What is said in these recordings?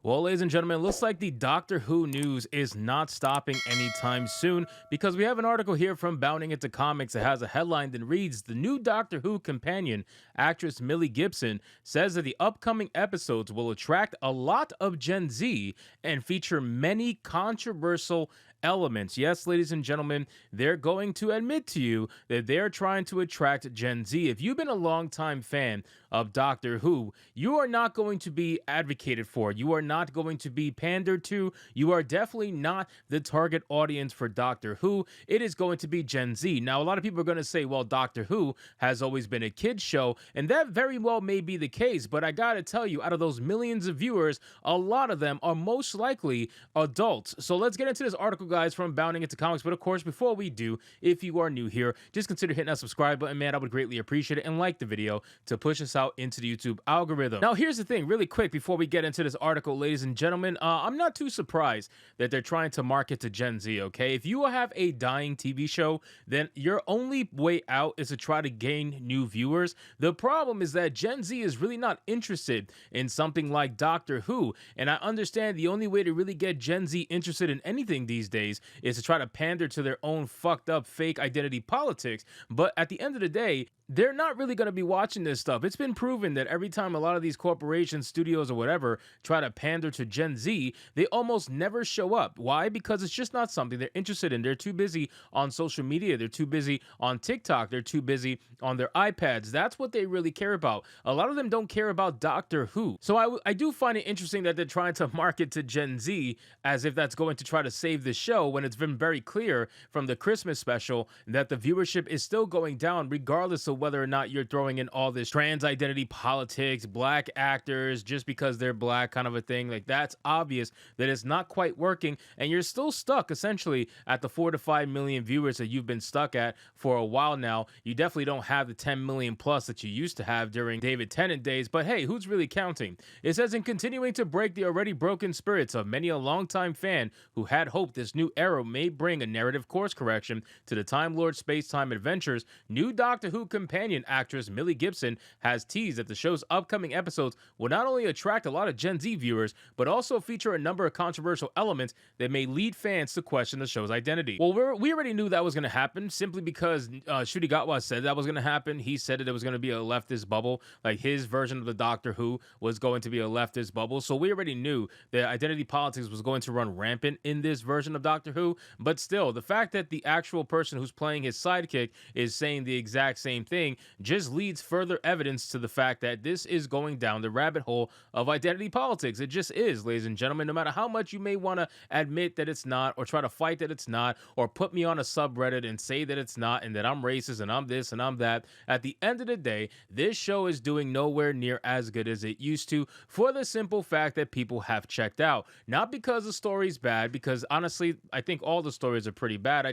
Well, ladies and gentlemen, it looks like the Doctor Who news is not stopping anytime soon because we have an article here from Bounding Into Comics that has a headline that reads, "The new Doctor Who companion, actress Millie Gibson, says that the upcoming episodes will attract a lot of Gen Z and feature many controversial elements." Yes, ladies and gentlemen, they're going to admit to you that they're trying to attract Gen Z. If you've been a longtime fan of Doctor Who, you are not going to be advocated for. You are not going to be pandered to. You are definitely not the target audience for Doctor Who. It is going to be Gen Z. Now, a lot of people are going to say, well, Doctor Who has always been a kid's show, and that very well may be the case, but I gotta tell you, out of those millions of viewers, a lot of them are most likely adults. So let's get into this article, guys, from Bounding Into Comics. But of course, before we do, if you are new here, just consider hitting that subscribe button, man. I would greatly appreciate it, and like the video to push us out into the YouTube algorithm. Now, here's the thing, really quick, before we get into this article, ladies and gentlemen, I'm not too surprised that they're trying to market to Gen Z, okay? If you have a dying TV show, then your only way out is to try to gain new viewers. The problem is that Gen Z is really not interested in something like Doctor Who, and I understand the only way to really get Gen Z interested in anything these days is to try to pander to their own fucked up fake identity politics, but at the end of the day, they're not really going to be watching this stuff. It's been proven that every time a lot of these corporations, studios, or whatever try to pander to Gen Z, they almost never show up. Why? Because it's just not something they're interested in. They're too busy on social media. They're too busy on TikTok. They're too busy on their iPads. That's what they really care about. A lot of them don't care about Doctor Who. So I do find it interesting that they're trying to market to Gen Z as if that's going to try to save the show, when it's been very clear from the Christmas special that the viewership is still going down regardless of whether or not you're throwing in all this trans identity politics, black actors just because they're black kind of a thing. Like, that's obvious that it's not quite working, and you're still stuck essentially at the 4 to 5 million viewers that you've been stuck at for a while now. You definitely don't have the 10 million plus that you used to have during David Tennant days, but hey, who's really counting? It says, in continuing to break the already broken spirits of many a longtime fan who had hoped this new era may bring a narrative course correction to the Time Lord space-time adventures, new Doctor Who companion actress Millie Gibson has teased that the show's upcoming episodes will not only attract a lot of Gen Z viewers, but also feature a number of controversial elements that may lead fans to question the show's identity. Well, we already knew that was going to happen simply because Ncuti Gatwa said that was going to happen. He said that it was going to be a leftist bubble, like his version of the Doctor Who was going to be a leftist bubble. So we already knew that identity politics was going to run rampant in this version of Doctor Who. But still, the fact that the actual person who's playing his sidekick is saying the exact same thing just leads further evidence to the fact that this is going down the rabbit hole of identity politics. It just is, ladies and gentlemen. No matter how much you may want to admit that it's not, or try to fight that it's not, or put me on a subreddit and say that it's not, and that I'm racist and I'm this and I'm that, at the end of the day, this show is doing nowhere near as good as it used to, for the simple fact that people have checked out. Not because the story's bad, because honestly, I think all the stories are pretty bad. I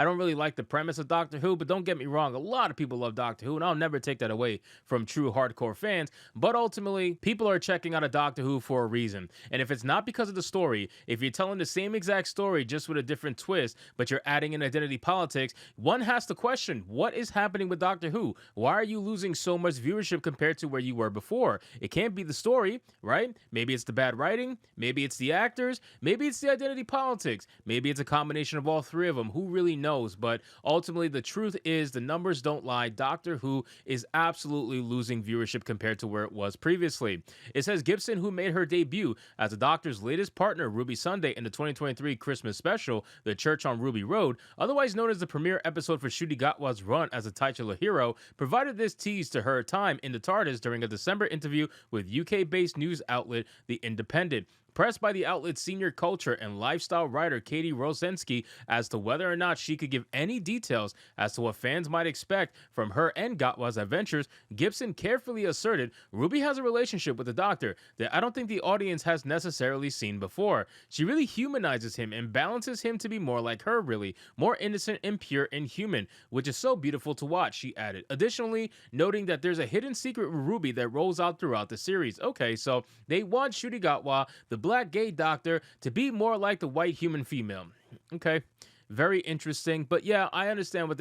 don't really like the premise of Doctor Who, but don't get me wrong, a lot of people love Doctor Who, and I'll never take that away from true hardcore fans. But ultimately, people are checking out a Doctor Who for a reason. And if it's not because of the story, if you're telling the same exact story just with a different twist, but you're adding in identity politics, one has to question, what is happening with Doctor Who? Why are you losing so much viewership compared to where you were before? It can't be the story, right? Maybe it's the bad writing, maybe it's the actors, maybe it's the identity politics, maybe it's a combination of all three of them. Who really knows? But ultimately, the truth is, the numbers don't lie. Doctor Who is absolutely losing viewership compared to where it was previously. It says Gibson, who made her debut as the Doctor's latest partner, Ruby Sunday, in the 2023 Christmas special, The Church on Ruby Road, otherwise known as the premiere episode for Ncuti Gatwa's run as a titular hero, provided this tease to her time in the TARDIS during a December interview with UK-based news outlet The Independent. Pressed by the outlet's senior culture and lifestyle writer Katie Rosensky as to whether or not she could give any details as to what fans might expect from her and Gatwa's adventures, Gibson carefully asserted Ruby has a relationship with the Doctor that I don't think the audience has necessarily seen before. She really humanizes him and balances him to be more like her, really, more innocent and pure and human, which is so beautiful to watch, she added. Additionally, noting that there's a hidden secret with Ruby that rolls out throughout the series. Okay, so they want Ncuti Gatwa, the black gay doctor, to be more like the white human female. Okay, Very interesting. But yeah, I understand what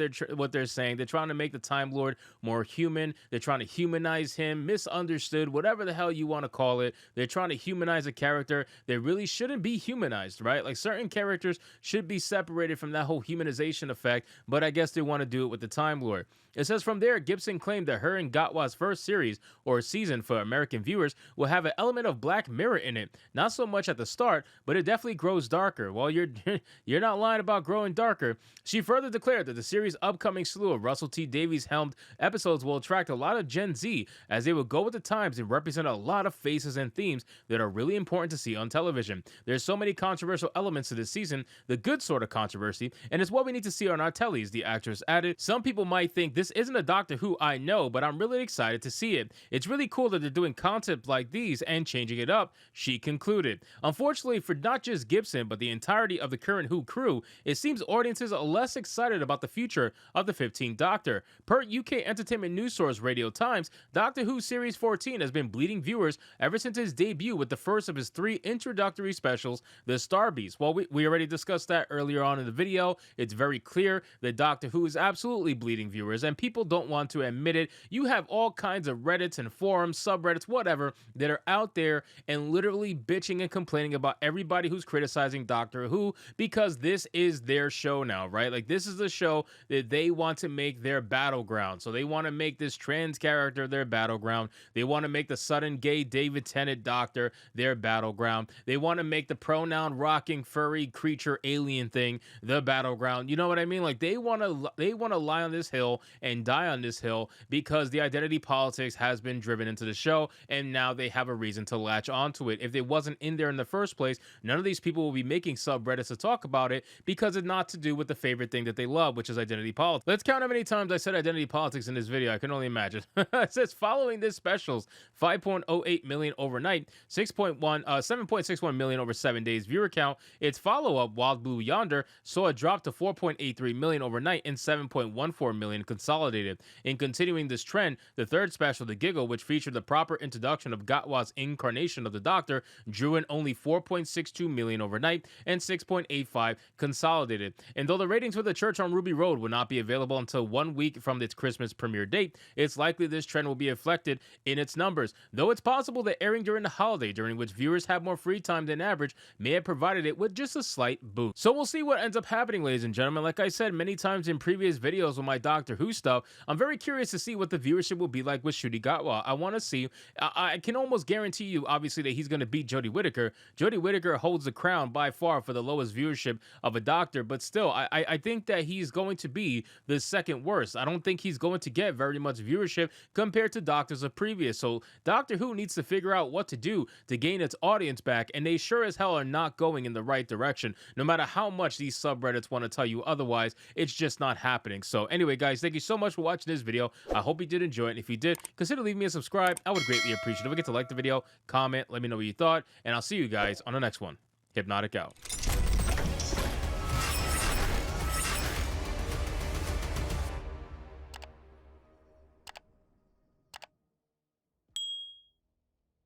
they're saying. They're trying to make the Time Lord more human. They're trying to humanize him, misunderstood, whatever the hell you want to call it. They're trying to humanize a character that really shouldn't be humanized, right? Like certain characters should be separated from that whole humanization effect, but I guess they want to do it with the Time Lord. It says from there, Gibson claimed that her and Gatwa's first series or season for American viewers will have an element of Black Mirror in it. Not so much at the start, but it definitely grows darker. Well, you're not lying about growing darker. She further declared that the series' upcoming slew of Russell T Davies helmed episodes will attract a lot of Gen Z as they will go with the times and represent a lot of faces and themes that are really important to see on television. There's so many controversial elements to this season, the good sort of controversy, and it's what we need to see on our tellies, the actress added. Some people might think this isn't a Doctor Who I know, but I'm really excited to see it. It's really cool that they're doing concepts like these and changing it up, she concluded. Unfortunately for not just Gibson, but the entirety of the current Who crew, it seems audiences are less excited about the future of the 15th Doctor. Per UK entertainment news source Radio Times, Doctor Who Series 14 has been bleeding viewers ever since his debut with the first of his 3 introductory specials, The Starbeast. Well, we already discussed that earlier on in the video. It's very clear that Doctor Who is absolutely bleeding viewers, and people don't want to admit it. You have all kinds of Reddits and forums, subreddits, whatever, that are out there and literally bitching and complaining about everybody who's criticizing Doctor Who because this is their show now, right? Like, this is the show that they want to make their battleground. So they want to make this trans character their battleground. They want to make the sudden gay David Tennant Doctor their battleground. They want to make the pronoun rocking furry creature alien thing the battleground. You know what I mean? Like, they want to lie on this hill and die on this hill because the identity politics has been driven into the show, and now they have a reason to latch onto it. If it wasn't in there in the first place, none of these people will be making subreddits to talk about it because it's not to do with the favorite thing that they love, which is identity politics. Let's count how many times I said identity politics in this video. I can only imagine. It says following this specials, 5.08 million overnight, 7.61 million over 7 days viewer count. Its follow-up, Wild Blue Yonder, saw a drop to 4.83 million overnight and 7.14 million consolidated. In continuing this trend, the third special, The Giggle, which featured the proper introduction of Gatwa's incarnation of the Doctor, drew in only 4.62 million overnight and 6.85 consolidated. And though the ratings for The Church on Ruby Road will not be available until 1 week from its Christmas premiere date, it's likely this trend will be reflected in its numbers, though it's possible that airing during the holiday, during which viewers have more free time than average, may have provided it with just a slight boost. So we'll see what ends up happening, ladies and gentlemen. Like I said many times in previous videos with my Doctor Who stuff, I'm very curious to see what the viewership will be like with Ncuti Gatwa. I want to see. I can almost guarantee you, obviously, that he's going to beat Jodie Whittaker. Jodie Whittaker holds the crown by far for the lowest viewership of a Doctor, but still, I think that he's going to be the second worst. I don't think he's going to get very much viewership compared to Doctors of previous. So Doctor Who needs to figure out what to do to gain its audience back, and they sure as hell are not going in the right direction. No matter how much these subreddits want to tell you otherwise, it's just not happening. So anyway, guys, thank you so much for watching this video. I hope you did enjoy it. And if you did, consider leaving me a subscribe. I would greatly appreciate it. Don't forget to like the video, comment, let me know what you thought, and I'll see you guys on the next one. Hypnotic out.